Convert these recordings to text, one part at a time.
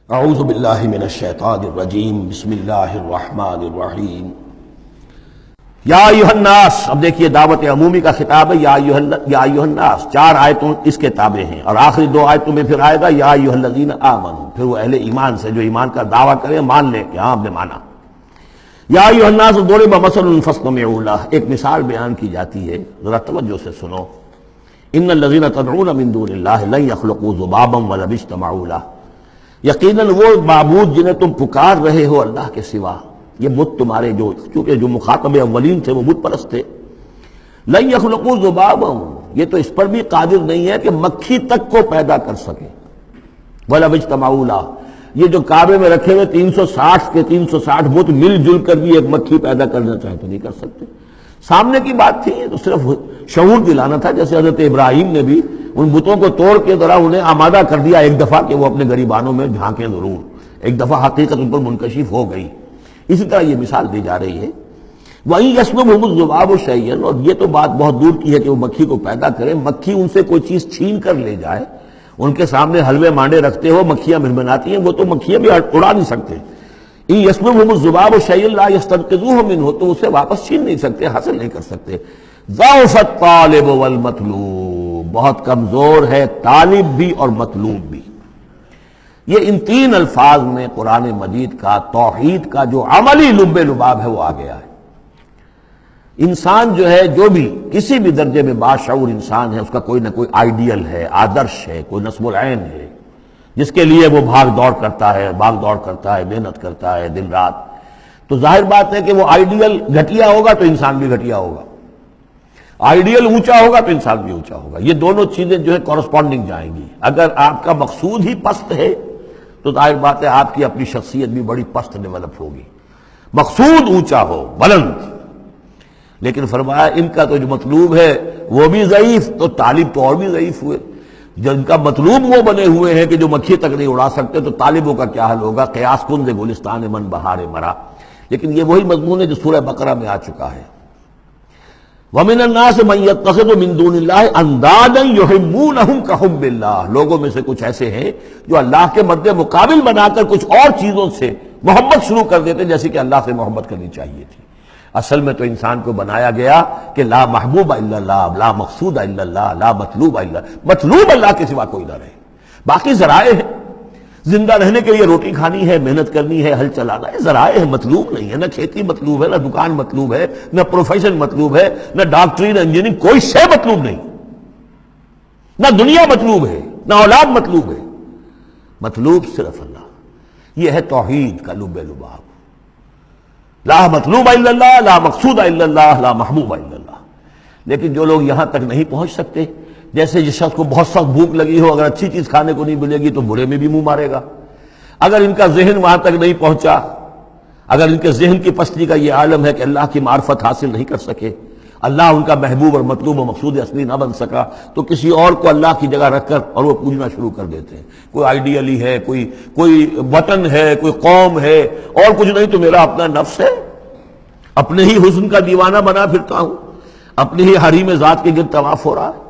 اعوذ باللہ من الشیطان الرجیم بسم اللہ الرحمن الرحیم یا ایھا الناس. اب دیکھیے دعوت عمومی کا خطاب ہے. یا ایھا الناس 4 آیتوں اس کے تابع ہیں اور آخری 2 آیتوں میں پھر آئے گا یا ایھا الذین آمنوا. پھر وہ اہل ایمان سے جو ایمان کا دعویٰ کرے مان لے کہ ہاں ہم نے مانا. یا ایھا الناس ضرب مثل فاستمعوا لہ. ایک مثال بیان کی جاتی ہے, ذرا توجہ سے سنو. ان الذین تدعون من دون اللہ لن یخلقوا ذبابا ولو اجتمعوا لہ. یقیناً وہ معبود جنہیں تم پکار رہے ہو اللہ کے سوا, یہ بت تمہارے چونکہ جو مخاطب اولین تھے وہ بت پرست تھے. لن یخلقوا ذبابا, یہ تو اس پر بھی قادر نہیں ہے کہ مکھی تک کو پیدا کر سکے. ولو اجتمعوا لہ, یہ جو کعبے میں رکھے ہوئے 360 کے 360 بت مل جل کر بھی ایک مکھی پیدا کرنا چاہے تو نہیں کر سکتے. سامنے کی بات تھی, تو صرف شعور دلانا تھا. جیسے حضرت ابراہیم نے بھی ان بتوں کو توڑ کے ذرا انہیں آمادہ کر دیا ایک دفعہ کہ وہ اپنے غریبانوں میں جھانکیں ضرور, ایک دفعہ حقیقت ان پر منکشف ہو گئی. اسی طرح یہ مثال دی جا رہی ہے. وَإِن يَسْلُبْهُمُ الذُّبَابُ شَيْئًا, اور یہ تو بات بہت دور کی ہے کہ وہ مکھی کو پیدا کرے. مکھی ان سے کوئی چیز چھین کر لے جائے, ان کے سامنے حلوے مانڈے رکھتے ہو, مکھیاں منمناتی ہیں, وہ تو مکھیاں بھی اڑا نہیں سکتے. إِن يَسْلُبْهُمُ الذُّبَابُ شَيْئًا لَا يَسْتَنقِذُوهُ مِنْهُ, تو اسے واپس چھین نہیں سکتے, حاصل نہیں کر سکتے. ضعف الطالب والمطلوب, بہت کمزور ہے طالب بھی اور مطلوب بھی. یہ ان 3 الفاظ میں قرآن مجید کا توحید کا جو عملی لب لباب ہے وہ آ گیا ہے. انسان جو ہے, جو بھی کسی بھی درجے میں باشعور انسان ہے, اس کا کوئی نہ کوئی آئیڈیل ہے, آدرش ہے, کوئی نصب العین ہے جس کے لیے وہ بھاگ دوڑ کرتا ہے, محنت کرتا ہے دن رات. تو ظاہر بات ہے کہ وہ آئیڈیل گھٹیا ہوگا تو انسان بھی گھٹیا ہوگا, آئیڈیل اونچا ہوگا تو انسان بھی اونچا ہوگا. یہ دونوں چیزیں جو ہے کورسپونڈنگ جائیں گی. اگر آپ کا مقصود ہی پست ہے تو ظاہر بات ہے آپ کی اپنی شخصیت بھی بڑی پست ڈیولپ ہوگی. مقصود اونچا ہو, بلند. لیکن فرمایا ان کا تو جو مطلوب ہے وہ بھی ضعیف, تو طالب تو اور بھی ضعیف ہوئے. جن کا مطلوب وہ بنے ہوئے ہیں کہ جو مکھی تک نہیں اڑا سکتے, تو طالبوں کا کیا حال ہوگا. قیاس کن دے گلستان من بہار مرا. لیکن یہ وہی مضمون ہے جو سورہ بقرہ میں آ چکا ہے. وَمِنَ النَّاسِ مَن يَتَّخِذُ مِن دُونِ اللَّهِ أَندَادًا يُحِبُّونَهُمْ كَحُبِّ اللَّهِ. لوگوں میں سے کچھ ایسے ہیں جو اللہ کے مد مقابل بنا کر کچھ اور چیزوں سے محبت شروع کر دیتے جیسے کہ اللہ سے محبت کرنی چاہیے تھی. اصل میں تو انسان کو بنایا گیا کہ لا محبوب الا اللہ, لا مقصود الا اللہ, لا مطلوب الا اللہ. مطلوب اللہ کے سوا کوئی نہ رہے, باقی ذرائع ہیں. زندہ رہنے کے لیے روٹی کھانی ہے, محنت کرنی ہے, ہل چلانا ہے, ذرائع ہے, مطلوب نہیں ہے. نہ کھیتی مطلوب ہے, نہ دکان مطلوب ہے, نہ پروفیشن مطلوب ہے, نہ ڈاکٹری, نہ انجینئرنگ, کوئی شے مطلوب نہیں. نہ دنیا مطلوب ہے, نہ اولاد مطلوب ہے. مطلوب صرف اللہ. یہ ہے توحید کا لب لباب. لا مطلوب الا اللہ, لا مقصود الا اللہ, لا محبوب الا اللہ. لیکن جو لوگ یہاں تک نہیں پہنچ سکتے, جیسے جس شخص کو بہت سخت بھوک لگی ہو, اگر اچھی چیز کھانے کو نہیں ملے گی تو برے میں بھی منہ مارے گا. اگر ان کا ذہن وہاں تک نہیں پہنچا, اگر ان کے ذہن کی پستی کا یہ عالم ہے کہ اللہ کی معرفت حاصل نہیں کر سکے, اللہ ان کا محبوب اور مطلوب و مقصود اصلی نہ بن سکا, تو کسی اور کو اللہ کی جگہ رکھ کر اور وہ پوجنا شروع کر دیتے ہیں. کوئی آئیڈیلی ہے, کوئی وطن ہے, کوئی قوم ہے, اور کچھ نہیں تو میرا اپنا نفس ہے, اپنے ہی حسن کا دیوانہ بنا پھرتا ہوں, اپنی ہی حریم ذات کے گرد طواف ہو رہا ہے.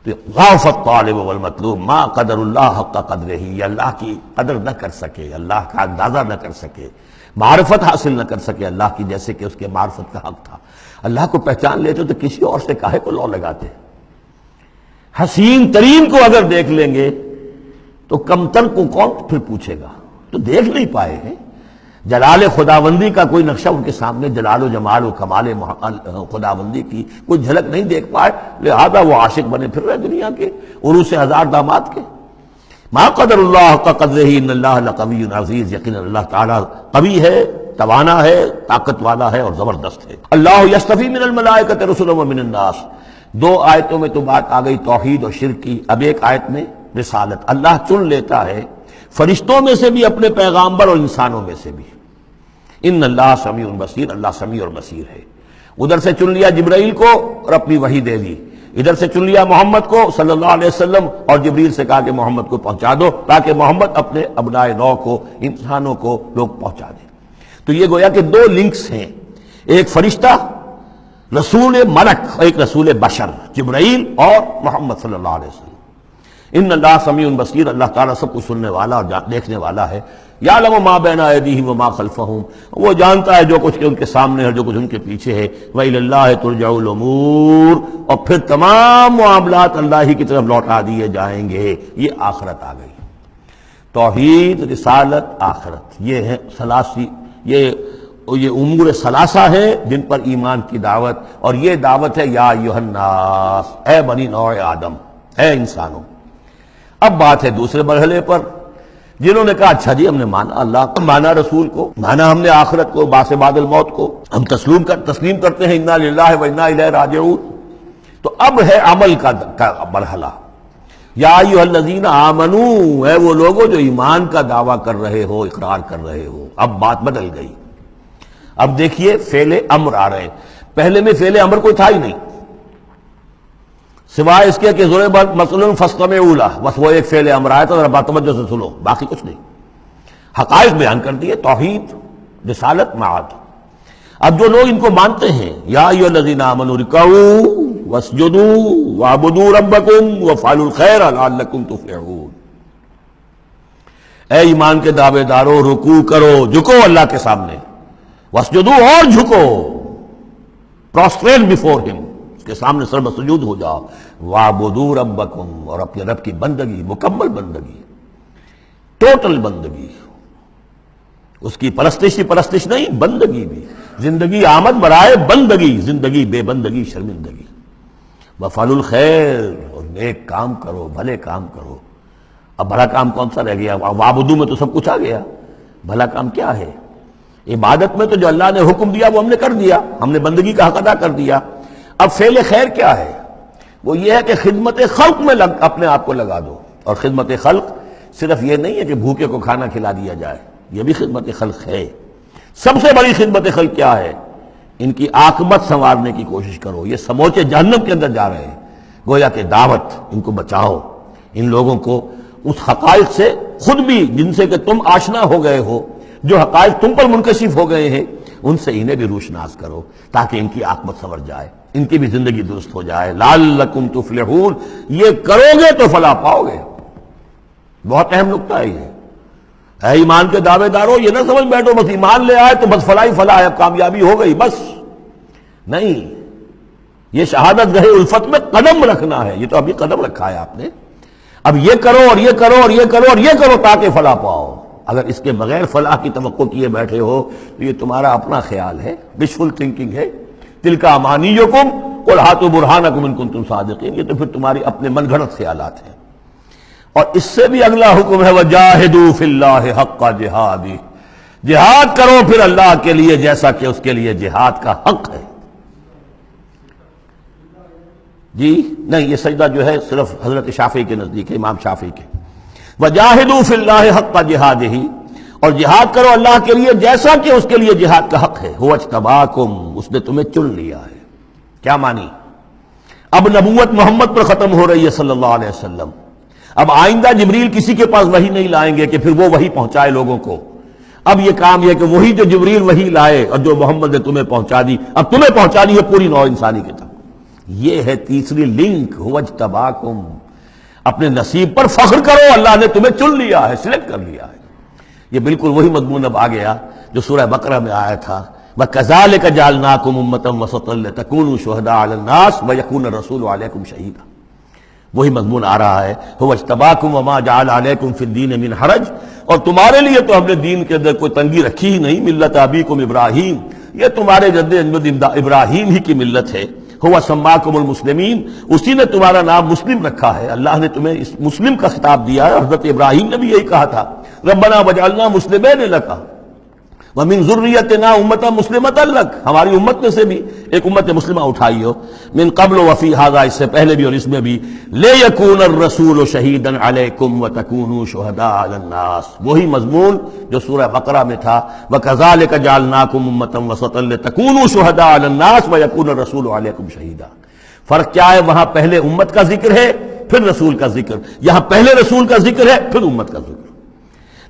تو ضعف الطالب والمطلوب ما قدر اللہ حق قدرہ, یہ اللہ کی قدر نہ کر سکے, اللہ کا اندازہ نہ کر سکے, معرفت حاصل نہ کر سکے اللہ کی جیسے کہ اس کے معرفت کا حق تھا. اللہ کو پہچان لیتے تو کسی اور سے کاہے کو لو لگاتے. حسین ترین کو اگر دیکھ لیں گے تو کمتر کو کون پھر پوچھے گا. تو دیکھ نہیں پائے ہیں. جلال خداوندی کا کوئی نقشہ ان کے سامنے, جلال و جمال و کمال خداوندی کی کوئی جھلک نہیں دیکھ پائے, لہذا وہ عاشق بنے پھر رہے دنیا کے عروس ہزار داماد کے. ما قدر اللہ حق قدرہ ان اللہ لقوی عزیز, یقینا اللہ تعالیٰ قوی ہے, توانا ہے, طاقت والا ہے اور زبردست ہے. اللہ یصطفی من الملائکۃ رسلا ومن الناس. 2 آیتوں میں تو بات آ گئی توحید اور شرک کی, اب ایک آیت میں رسالت. اللہ چن لیتا ہے فرشتوں میں سے بھی اپنے پیغامبر اور انسانوں میں سے بھی. ان اللہ سمیع بصیر, اللہ سمیع اور بصیر ہے. ادھر سے چن لیا جبرائیل کو اور اپنی وحی دے دی, ادھر سے چن لیا محمد کو صلی اللہ علیہ وسلم اور جبریل سے کہا کہ محمد کو پہنچا دو, تاکہ محمد اپنے ابنائے نو کو, انسانوں کو لوگ پہنچا دیں. تو یہ گویا کہ 2 لنکس ہیں, ایک فرشتہ رسول ملک, ایک رسول بشر جبرائیل اور محمد صلی اللہ علیہ وسلم. ان اللہ سمیع بصیر، اللہ تعالیٰ سب کچھ سننے والا اور دیکھنے والا ہے۔ یعلم ما بین ایدیہم وما خلفہم، وہ جانتا ہے جو کچھ ان کے سامنے ہے، جو کچھ ان کے پیچھے ہے۔ وإلی اللہ ترجع الامور، اور پھر تمام معاملات اللہ ہی کی طرف لوٹا دیے جائیں گے۔ یہ آخرت آ گئی، توحید، رسالت، آخرت، یہ ہے ثلاثی، یہ امور ثلاثہ ہیں جن پر ایمان کی دعوت، اور یہ دعوت ہے یا ایھا الناس، اے بنی نوع آدم، اے انسانوں۔ اب بات ہے دوسرے مرحلے پر، جنہوں نے کہا اچھا جی ہم نے مانا اللہ کو، مانا رسول کو، مانا ہم نے آخرت کو، بعث بعد الموت کو، ہم تسلیم کرتے ہیں انا للہ و انا الیہ راجعون۔ تو اب ہے عمل کا مرحلہ، یا ایھا الذین آمنوا، اے وہ لوگوں جو ایمان کا دعویٰ کر رہے ہو، اقرار کر رہے ہو۔ اب بات بدل گئی، اب دیکھیے فعل امر آ رہے ہیں۔ پہلے میں فعل امر کوئی تھا ہی نہیں، سوائے اس کے کہ ضرب مثل فاستمعوا لہ، بس وہ ایک فعل امر آیا تھا، ذرا بات توجہ سے سنو، باقی کچھ نہیں۔ حقائق بیان کر دیے، توحید، رسالت، معاد۔ اب جو لوگ ان کو مانتے ہیں، یا ایھا الذین آمنوا ارکعوا واسجدوا واعبدوا ربکم وافعلوا الخیر لعلکم تفلحون، اے ایمان کے دعوے دارو، رکوع کرو، جھکو اللہ کے سامنے، واسجدوا، اور جھکو، پروسٹریٹ بیفور ہم، اس کے سامنے سر سجود ہو جاؤ، وَاعْبُدُوا رَبَّكُمْ، اور اپنے رب کی بندگی، مکمل بندگی، ٹوٹل بندگی، اس کی پرستش نہیں، بندگی بھی، زندگی آمد برائے بندگی، زندگی بے بندگی شرمندگی۔ وَافْعَلُوا الْخَيْرَ، اور نیک کام کرو، بھلے کام کرو۔ اب بھلا کام کون سا رہ گیا؟ وَاعْبُدُوا میں تو سب کچھ آ گیا، بھلا کام کیا ہے؟ عبادت میں تو جو اللہ نے حکم دیا وہ ہم نے کر دیا، ہم نے بندگی کا حق ادا کر دیا۔ اب فعل خیر کیا ہے؟ وہ یہ ہے کہ خدمت خلق میں اپنے آپ کو لگا دو، اور خدمت خلق صرف یہ نہیں ہے کہ بھوکے کو کھانا کھلا دیا جائے، یہ بھی خدمت خلق ہے۔ سب سے بڑی خدمت خلق کیا ہے؟ ان کی عاقبت سنوارنے کی کوشش کرو، یہ سموچے جہنم کے اندر جا رہے ہیں، گویا کہ دعوت، ان کو بچاؤ، ان لوگوں کو اس حقائق سے خود بھی جن سے کہ تم آشنا ہو گئے ہو، جو حقائق تم پر منکشف ہو گئے ہیں، ان سے انہیں بھی روشناس کرو تاکہ ان کی عاقبت سنور جائے، ان کی بھی زندگی درست ہو جائے۔ لعلکم تفلحون، یہ کرو گے تو فلاح پاؤ گے۔ بہت اہم نکتہ ہے یہ۔ اے ایمان کے دعوے دارو، یہ نہ سمجھ بیٹھو بس ایمان لے آئے تو بس فلاح ہی فلاح ہے، اب کامیابی ہو گئی بس، نہیں، یہ شہادت گاہ الفت میں قدم رکھنا ہے، یہ تو ابھی قدم رکھا ہے آپ نے، اب یہ کرو اور یہ کرو اور یہ کرو اور یہ کرو تاکہ فلاح پاؤ۔ اگر اس کے بغیر فلاح کی توقع کیے بیٹھے ہو تو یہ تمہارا اپنا خیال ہے، وشفل تھنکنگ ہے۔ تلک امانیکم قل ہاتوا برہانکم ان کنتم صادقین، یہ تو پھر تمہاری اپنے من گھڑت خیالات ہیں۔ اور اس سے بھی اگلا حکم ہے وجاہدوا فی اللہ حق جہادہ، جہاد کرو پھر اللہ کے لیے جیسا کہ اس کے لیے جہاد کا حق ہے۔ جی نہیں، یہ سجدہ جو ہے صرف حضرت شافعی کے نزدیک ہے، امام شافعی کے۔ وجاہدوا فی اللہ حق جہادہ، اور جہاد کرو اللہ کے لیے جیسا کہ اس کے لیے جہاد کا حق ہے۔ هو اجتباکم، اس نے تمہیں چن لیا ہے۔ کیا مانی؟ اب نبوت محمد پر ختم ہو رہی ہے صلی اللہ علیہ وسلم، اب آئندہ جبریل کسی کے پاس وحی نہیں لائیں گے کہ پھر وہ وحی پہنچائے لوگوں کو۔ اب یہ کام یہ کہ وہی جو جبریل وحی لائے اور جو محمد نے تمہیں پہنچا دی، اب تمہیں پہنچانی ہے پوری نوع انسانی کی طرف۔ یہ ہے تیسری لنک، هو اجتباکم، اپنے نصیب پر فخر کرو، اللہ نے تمہیں چن لیا ہے، سلیکٹ کر لیا ہے۔ یہ بالکل وہی مضمون اب آ گیا جو سورہ بقرہ میں آیا تھا، وَكَذَلِكَ جَعَلْنَاكُمْ أُمَّةً وَسَطًا لِتَكُونُوا شُهَدَاءَ عَلَى النَّاسِ وَيَكُونَ الرَّسُولُ عَلَيْكُمْ شَهِيدًا، وہی مضمون آ رہا ہے، هُوَ اجْتَبَاكُمْ وَمَا جَعَلَ عَلَيْكُمْ فِي الدِّينِ مِنْ حَرَجٍ، اور تمہارے لیے تو ہم نے دین کے اندر کوئی تنگی رکھی ہی نہیں، ملت ابیکم ابراہیم، یہ تمہارے جد ابراہیم ہی کی ملت ہے۔ هو سماکم المسلمین، اسی نے تمہارا نام مسلم رکھا ہے، اللہ نے تمہیں اس مسلم کا خطاب دیا ہے۔ حضرت ابراہیم نے بھی یہی کہا تھا، ربنا وجعلنا مسلمین لک ومن ذریتنا امۃ مسلمۃ لک، ہماری امت میں سے بھی ایک امت مسلمہ اٹھائی ہو، من قبل وفی ھذا، اس سے پہلے بھی اور اس میں بھی، لیکون الرسول شہیدا علیکم وتکونوا شہداء علی الناس، وہی مضمون جو سورہ بقرہ میں تھا، وکذالک جعلناکم امۃ وسطا لتکونوا شہداء علی الناس ویکون الرسول علیکم شہیدا۔ فرق کیا ہے؟ وہاں پہلے امت کا ذکر ہے پھر رسول کا ذکر، یہاں پہلے رسول کا ذکر ہے پھر امت کا ذکر۔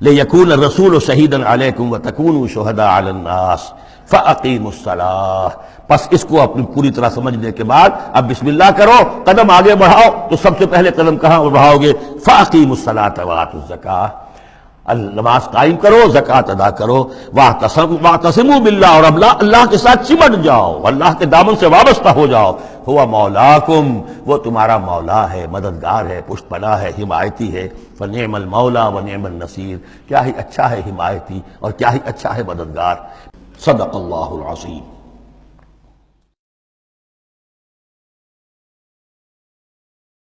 لِيَكُونَ الرَّسُولُ شَهِيدًا عَلَيْكُمْ وَتَكُونُوا شُهَدَاءَ عَلَى النَّاسِ، فَأَقِیمُوا الصَّلَاةَ، پس اس کو اپنی پوری طرح سمجھنے کے بعد اب بسم اللہ کرو، قدم آگے بڑھاؤ، تو سب سے پہلے قدم کہاں بڑھاؤ گے؟ فَأَقِیمُوا الصَّلَاةَ وَآتُوا الزَّکَاةَ، نماز قائم کرو، زکوٰۃ ادا کرو، واعتصموا باللہ، اور اللہ کے ساتھ چمٹ جاؤ، اللہ کے دامن سے وابستہ ہو جاؤ، ہوا مولاکم، وہ تمہارا مولا ہے، مددگار ہے، پشت پناہ ہے، حمایتی ہے، فنعم المولا ونعم النصیر، کیا ہی اچھا ہے حمایتی اور کیا ہی اچھا ہے مددگار۔ صدق اللہ العظیم۔